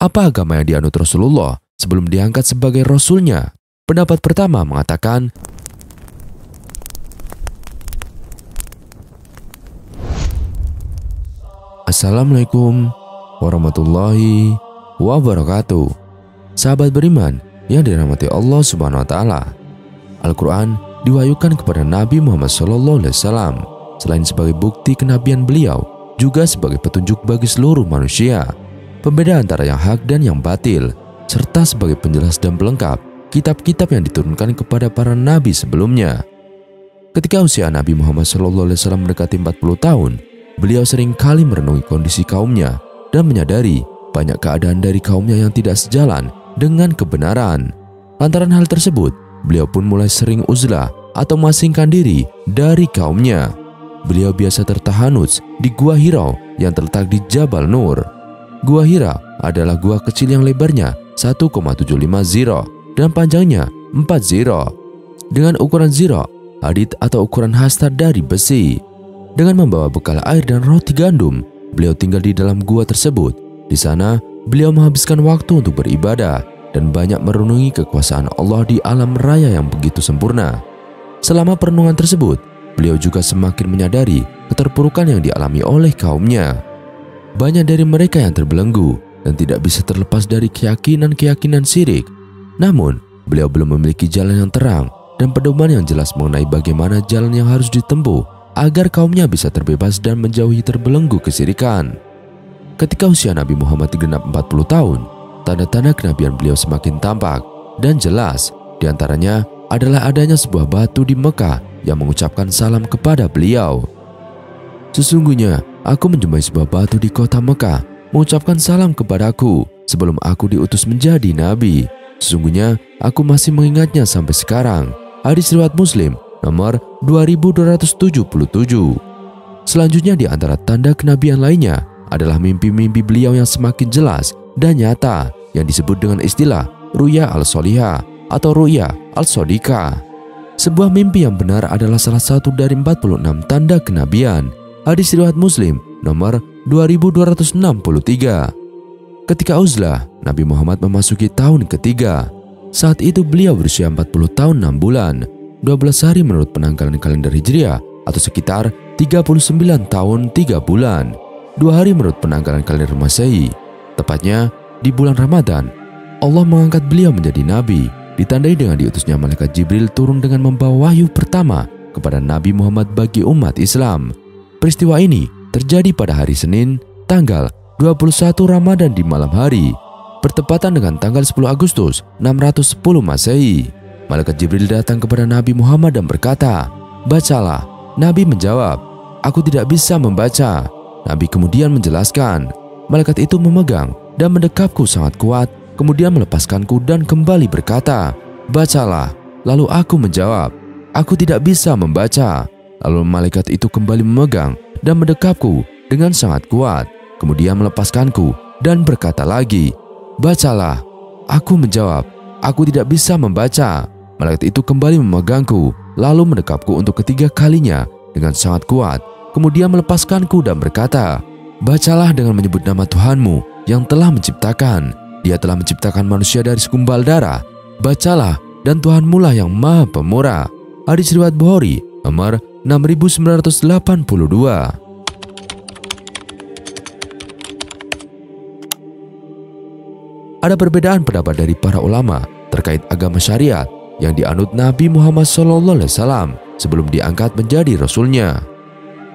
Apa agama yang dianut Rasulullah sebelum diangkat sebagai Rasulnya? Pendapat pertama mengatakan Assalamualaikum warahmatullahi wabarakatuh. Sahabat beriman yang dirahmati Allah Subhanahu wa taala. Al-Qur'an diwahyukan kepada Nabi Muhammad SAW selain sebagai bukti kenabian beliau, juga sebagai petunjuk bagi seluruh manusia, pembeda antara yang hak dan yang batil, serta sebagai penjelas dan pelengkap kitab-kitab yang diturunkan kepada para nabi sebelumnya. Ketika usia Nabi Muhammad SAW mendekati 40 tahun, beliau sering kali merenungi kondisi kaumnya dan menyadari banyak keadaan dari kaumnya yang tidak sejalan dengan kebenaran. Lantaran hal tersebut, beliau pun mulai sering uzlah atau memasingkan diri dari kaumnya. Beliau biasa tertahanus di Gua Hira yang terletak di Jabal Nur. Gua Hira adalah gua kecil yang lebarnya 1,75 zira dan panjangnya 4 zira. Dengan ukuran zira, hadid atau ukuran hasta dari besi. Dengan membawa bekal air dan roti gandum, beliau tinggal di dalam gua tersebut. Di sana, beliau menghabiskan waktu untuk beribadah dan banyak merenungi kekuasaan Allah di alam raya yang begitu sempurna. Selama perenungan tersebut, beliau juga semakin menyadari keterpurukan yang dialami oleh kaumnya. Banyak dari mereka yang terbelenggu dan tidak bisa terlepas dari keyakinan-keyakinan syirik. Namun, beliau belum memiliki jalan yang terang dan pedoman yang jelas mengenai bagaimana jalan yang harus ditempuh agar kaumnya bisa terbebas dan menjauhi terbelenggu kesyirikan. Ketika usia Nabi Muhammad genap 40 tahun, tanda-tanda kenabian beliau semakin tampak dan jelas. Di antaranya adalah adanya sebuah batu di Mekah yang mengucapkan salam kepada beliau. Sesungguhnya, aku menjumpai sebuah batu di kota Mekah mengucapkan salam kepadaku sebelum aku diutus menjadi nabi. Sesungguhnya, aku masih mengingatnya sampai sekarang. Hadis riwayat Muslim nomor 2277. Selanjutnya di antara tanda kenabian lainnya adalah mimpi-mimpi beliau yang semakin jelas dan nyata yang disebut dengan istilah ru'ya al-sholihah atau ru'ya al-shodika. Sebuah mimpi yang benar adalah salah satu dari 46 tanda kenabian. Hadis riwayat Muslim nomor 2263. Ketika uzlah, Nabi Muhammad memasuki tahun ketiga. Saat itu beliau berusia 40 tahun 6 bulan, 12 hari menurut penanggalan kalender Hijriah atau sekitar 39 tahun 3 bulan, 2 hari menurut penanggalan kalender Masehi. Tepatnya di bulan Ramadan, Allah mengangkat beliau menjadi nabi, ditandai dengan diutusnya malaikat Jibril turun dengan membawa wahyu pertama kepada Nabi Muhammad bagi umat Islam. Peristiwa ini terjadi pada hari Senin, tanggal 21 Ramadan di malam hari, bertepatan dengan tanggal 10 Agustus 610 Masehi. Malaikat Jibril datang kepada Nabi Muhammad dan berkata, "Bacalah." Nabi menjawab, "Aku tidak bisa membaca." Nabi kemudian menjelaskan, malaikat itu memegang dan mendekapku sangat kuat, kemudian melepaskanku dan kembali berkata, "Bacalah." Lalu aku menjawab, "Aku tidak bisa membaca." Lalu malaikat itu kembali memegang dan mendekapku dengan sangat kuat, kemudian melepaskanku dan berkata lagi, "Bacalah." Aku menjawab, "Aku tidak bisa membaca." Malaikat itu kembali memegangku, lalu mendekapku untuk ketiga kalinya dengan sangat kuat, kemudian melepaskanku dan berkata, "Bacalah dengan menyebut nama Tuhanmu yang telah menciptakan. Dia telah menciptakan manusia dari segumpal darah. Bacalah, dan Tuhanmu lah yang Maha Pemurah." Hadis riwayat Bukhari nomor 6982. Ada perbedaan pendapat dari para ulama terkait agama syariat yang dianut Nabi Muhammad SAW sebelum diangkat menjadi Rasulnya.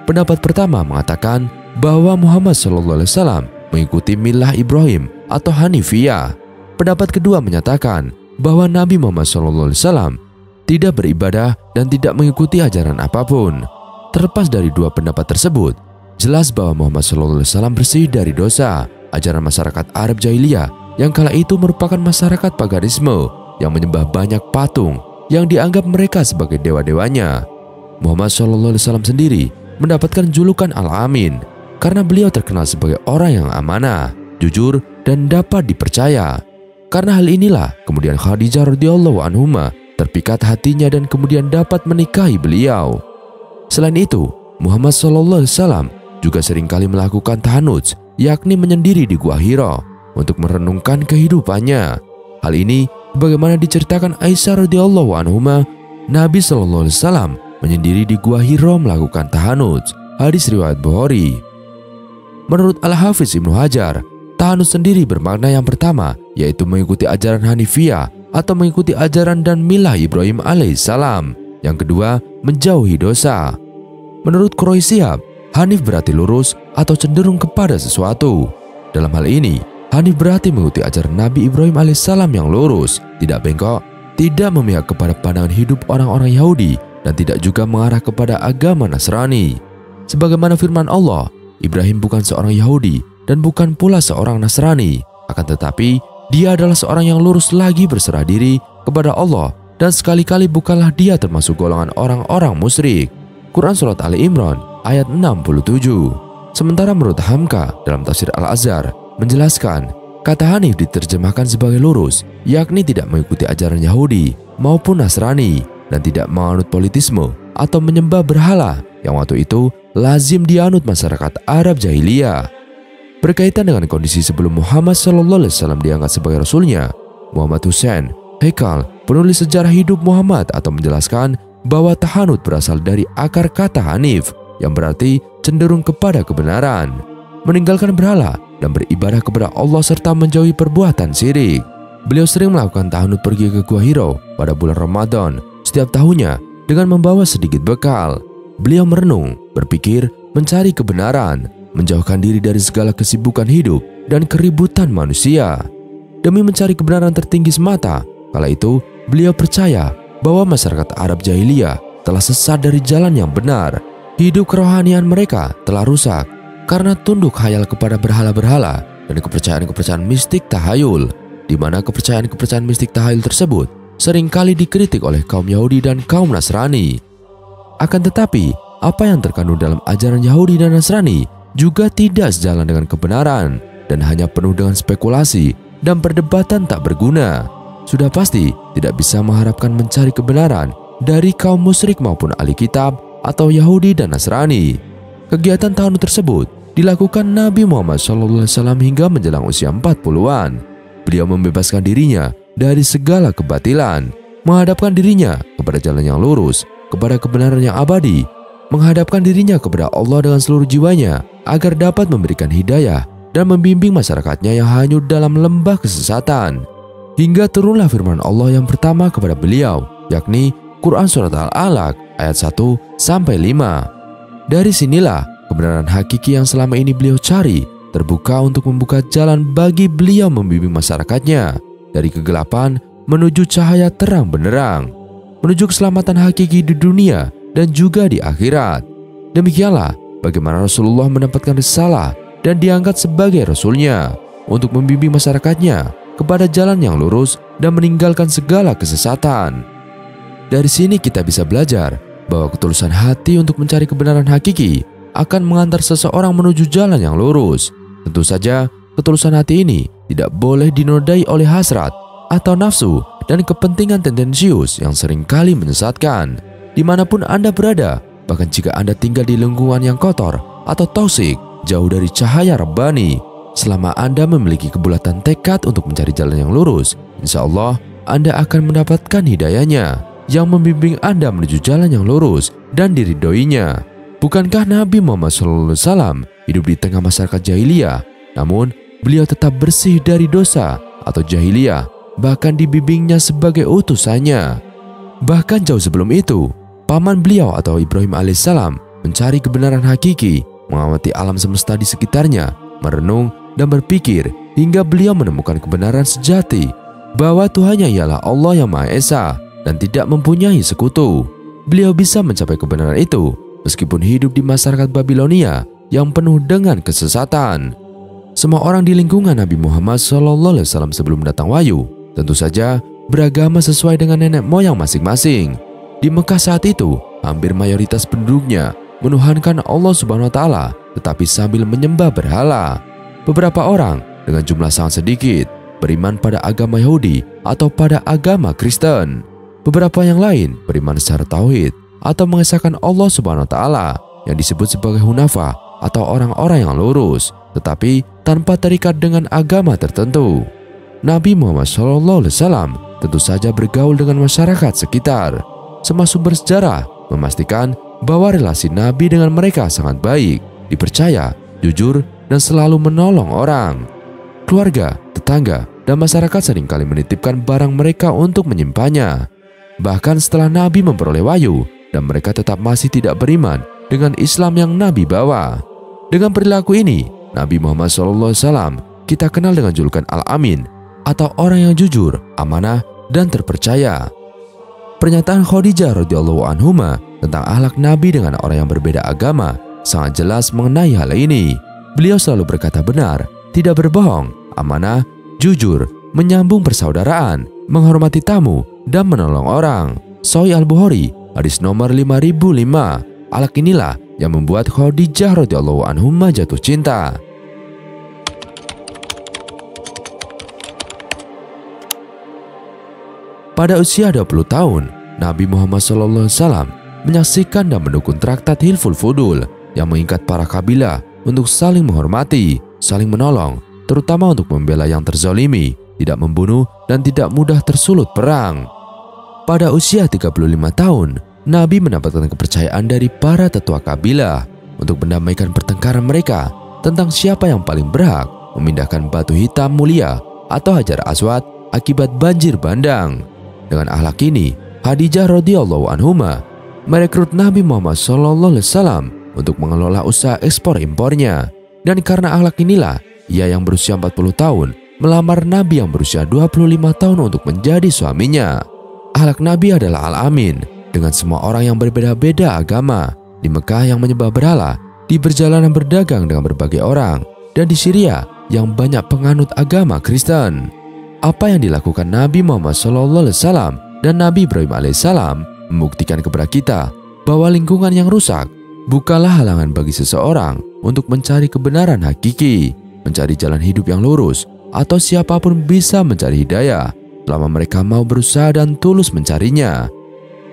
Pendapat pertama mengatakan bahwa Muhammad SAW mengikuti milah Ibrahim atau Hanifiyah. Pendapat kedua menyatakan bahwa Nabi Muhammad SAW tidak beribadah dan tidak mengikuti ajaran apapun. Terlepas dari dua pendapat tersebut, jelas bahwa Muhammad SAW bersih dari dosa. Ajaran masyarakat Arab Jahiliyah yang kala itu merupakan masyarakat paganisme yang menyembah banyak patung yang dianggap mereka sebagai dewa-dewanya. Muhammad SAW sendiri mendapatkan julukan Al-Amin karena beliau terkenal sebagai orang yang amanah, jujur, dan dapat dipercaya. Karena hal inilah kemudian Khadijah radhiyallahu anhuma terpikat hatinya dan kemudian dapat menikahi beliau. Selain itu, Muhammad SAW juga seringkali melakukan tahanuts, yakni menyendiri di Gua Hira untuk merenungkan kehidupannya. Hal ini bagaimana diceritakan Aisyah radhiyallahu anhuma, Nabi sallallahu alaihi wasallam menyendiri di Gua Hira melakukan tahanut. Hadis riwayat Bukhari. Menurut Al-Hafiz Ibnu Hajar, tahanut sendiri bermakna yang pertama yaitu mengikuti ajaran Hanifiyah atau mengikuti ajaran dan milah Ibrahim alaihissalam. Yang kedua, menjauhi dosa. Menurut Quraish Shihab, Hanif berarti lurus atau cenderung kepada sesuatu. Dalam hal ini, Hanif berarti mengikuti ajaran Nabi Ibrahim alaihissalam yang lurus, tidak bengkok, tidak memihak kepada pandangan hidup orang-orang Yahudi, dan tidak juga mengarah kepada agama Nasrani. Sebagaimana firman Allah, Ibrahim bukan seorang Yahudi dan bukan pula seorang Nasrani, akan tetapi dia adalah seorang yang lurus lagi berserah diri kepada Allah, dan sekali-kali bukanlah dia termasuk golongan orang-orang musyrik. Quran Surat Ali Imran ayat 67. Sementara menurut Hamka dalam tafsir Al-Azhar menjelaskan, kata Hanif diterjemahkan sebagai lurus, yakni tidak mengikuti ajaran Yahudi maupun Nasrani, dan tidak menganut politisme atau menyembah berhala yang waktu itu lazim dianut masyarakat Arab jahiliyah. Berkaitan dengan kondisi sebelum Muhammad SAW diangkat sebagai rasulnya, Muhammad Hussein Haikal, penulis sejarah hidup Muhammad, atau menjelaskan bahwa tahanut berasal dari akar kata Hanif yang berarti cenderung kepada kebenaran, meninggalkan berhala dan beribadah kepada Allah serta menjauhi perbuatan syirik. Beliau sering melakukan tahanut pergi ke Gua Hira pada bulan Ramadan setiap tahunnya dengan membawa sedikit bekal. Beliau merenung, berpikir, mencari kebenaran, menjauhkan diri dari segala kesibukan hidup dan keributan manusia. Demi mencari kebenaran tertinggi semata, kala itu beliau percaya bahwa masyarakat Arab jahiliyah telah sesat dari jalan yang benar. Hidup kerohanian mereka telah rusak karena tunduk khayal kepada berhala-berhala dan kepercayaan-kepercayaan mistik tahayul, di mana kepercayaan-kepercayaan mistik tahayul tersebut seringkali dikritik oleh kaum Yahudi dan kaum Nasrani. Akan tetapi, apa yang terkandung dalam ajaran Yahudi dan Nasrani juga tidak sejalan dengan kebenaran dan hanya penuh dengan spekulasi dan perdebatan tak berguna. Sudah pasti tidak bisa mengharapkan mencari kebenaran dari kaum musyrik maupun ahli kitab atau Yahudi dan Nasrani. Kegiatan tahanut tersebut dilakukan Nabi Muhammad SAW hingga menjelang usia 40-an. Beliau membebaskan dirinya dari segala kebatilan, menghadapkan dirinya kepada jalan yang lurus, kepada kebenaran yang abadi, menghadapkan dirinya kepada Allah dengan seluruh jiwanya agar dapat memberikan hidayah dan membimbing masyarakatnya yang hanyut dalam lembah kesesatan. Hingga turunlah firman Allah yang pertama kepada beliau, yakni Quran Surat Al-Alaq ayat 1-5. Dari sinilah kebenaran hakiki yang selama ini beliau cari terbuka untuk membuka jalan bagi beliau membimbing masyarakatnya dari kegelapan menuju cahaya terang benderang, menuju keselamatan hakiki di dunia dan juga di akhirat. Demikianlah bagaimana Rasulullah mendapatkan risalah dan diangkat sebagai Rasulnya untuk membimbing masyarakatnya kepada jalan yang lurus dan meninggalkan segala kesesatan. Dari sini kita bisa belajar bahwa ketulusan hati untuk mencari kebenaran hakiki akan mengantar seseorang menuju jalan yang lurus. Tentu saja ketulusan hati ini tidak boleh dinodai oleh hasrat atau nafsu dan kepentingan tendensius yang seringkali menyesatkan. Dimanapun Anda berada, bahkan jika Anda tinggal di lingkungan yang kotor atau toksik, jauh dari cahaya Rabbani, selama Anda memiliki kebulatan tekad untuk mencari jalan yang lurus, insya Allah Anda akan mendapatkan hidayahnya yang membimbing Anda menuju jalan yang lurus dan diridhoinya. Bukankah Nabi Muhammad SAW hidup di tengah masyarakat jahiliyah, namun beliau tetap bersih dari dosa atau jahiliyah, bahkan dibimbingnya sebagai utusannya. Bahkan jauh sebelum itu, paman beliau atau Ibrahim alaihissalam mencari kebenaran hakiki, mengamati alam semesta di sekitarnya, merenung dan berpikir hingga beliau menemukan kebenaran sejati bahwa Tuhannya ialah Allah yang Maha Esa dan tidak mempunyai sekutu. Beliau bisa mencapai kebenaran itu meskipun hidup di masyarakat Babilonia yang penuh dengan kesesatan. Semua orang di lingkungan Nabi Muhammad SAW sebelum datang wahyu tentu saja beragama sesuai dengan nenek moyang masing-masing. Di Mekah saat itu, hampir mayoritas penduduknya menuhankan Allah Subhanahu wa Ta'ala, tetapi sambil menyembah berhala. Beberapa orang dengan jumlah sangat sedikit beriman pada agama Yahudi atau pada agama Kristen. Beberapa yang lain beriman secara tauhid atau mengesahkan Allah Subhanahu wa Ta'ala yang disebut sebagai hunafa atau orang-orang yang lurus. tetapi tanpa terikat dengan agama tertentu. Nabi Muhammad SAW tentu saja bergaul dengan masyarakat sekitar. Semua sumber sejarah memastikan bahwa relasi Nabi dengan mereka sangat baik, dipercaya, jujur, dan selalu menolong orang. Keluarga, tetangga, dan masyarakat seringkali menitipkan barang mereka untuk menyimpannya. Bahkan setelah Nabi memperoleh wahyu, dan mereka tetap masih tidak beriman dengan Islam yang Nabi bawa. Dengan perilaku ini, Nabi Muhammad SAW kita kenal dengan julukan Al-Amin, atau orang yang jujur, amanah, dan terpercaya. Pernyataan Khadijah radhiyallahu anhuma tentang akhlak Nabi dengan orang yang berbeda agama sangat jelas mengenai hal ini. Beliau selalu berkata benar, tidak berbohong, amanah, jujur, menyambung persaudaraan, menghormati tamu, dan menolong orang. Sahih Al-Bukhari, hadis nomor 5005. Akhlak inilah yang membuat Khadijah radhiyallahu anhuma jatuh cinta. Pada usia 20 tahun, Nabi Muhammad SAW menyaksikan dan mendukung traktat Hilful Fudul yang mengikat para kabilah untuk saling menghormati, saling menolong, terutama untuk membela yang terzalimi, tidak membunuh, dan tidak mudah tersulut perang. Pada usia 35 tahun, Nabi mendapatkan kepercayaan dari para tetua kabilah untuk mendamaikan pertengkaran mereka tentang siapa yang paling berhak memindahkan batu hitam mulia atau Hajar Aswad akibat banjir bandang. Dengan akhlak ini, Khadijah radhiyallahu anhuma merekrut Nabi Muhammad SAW untuk mengelola usaha ekspor impornya. Dan karena akhlak inilah, ia yang berusia 40 tahun melamar Nabi yang berusia 25 tahun untuk menjadi suaminya. Akhlak Nabi adalah Al-Amin dengan semua orang yang berbeda-beda agama, di Mekah yang menyembah berhala, di perjalanan berdagang dengan berbagai orang, dan di Syria yang banyak penganut agama Kristen. Apa yang dilakukan Nabi Muhammad SAW dan Nabi Ibrahim alaihissalam membuktikan kepada kita bahwa lingkungan yang rusak bukanlah halangan bagi seseorang untuk mencari kebenaran hakiki, mencari jalan hidup yang lurus, atau siapapun bisa mencari hidayah selama mereka mau berusaha dan tulus mencarinya.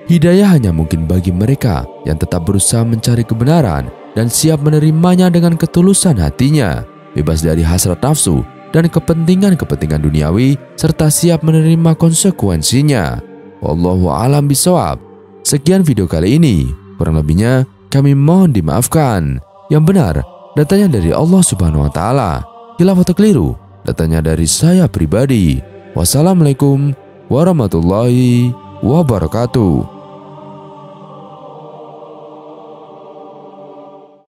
Hidayah hanya mungkin bagi mereka yang tetap berusaha mencari kebenaran dan siap menerimanya dengan ketulusan hatinya, bebas dari hasrat nafsu dan kepentingan-kepentingan duniawi, serta siap menerima konsekuensinya. Wallahu a'lam bishawab. Sekian video kali ini, kurang lebihnya kami mohon dimaafkan. Yang benar datanya dari Allah Subhanahu wa taala, khilaf atau keliru datanya dari saya pribadi. Wassalamualaikum warahmatullahi wabarakatuh.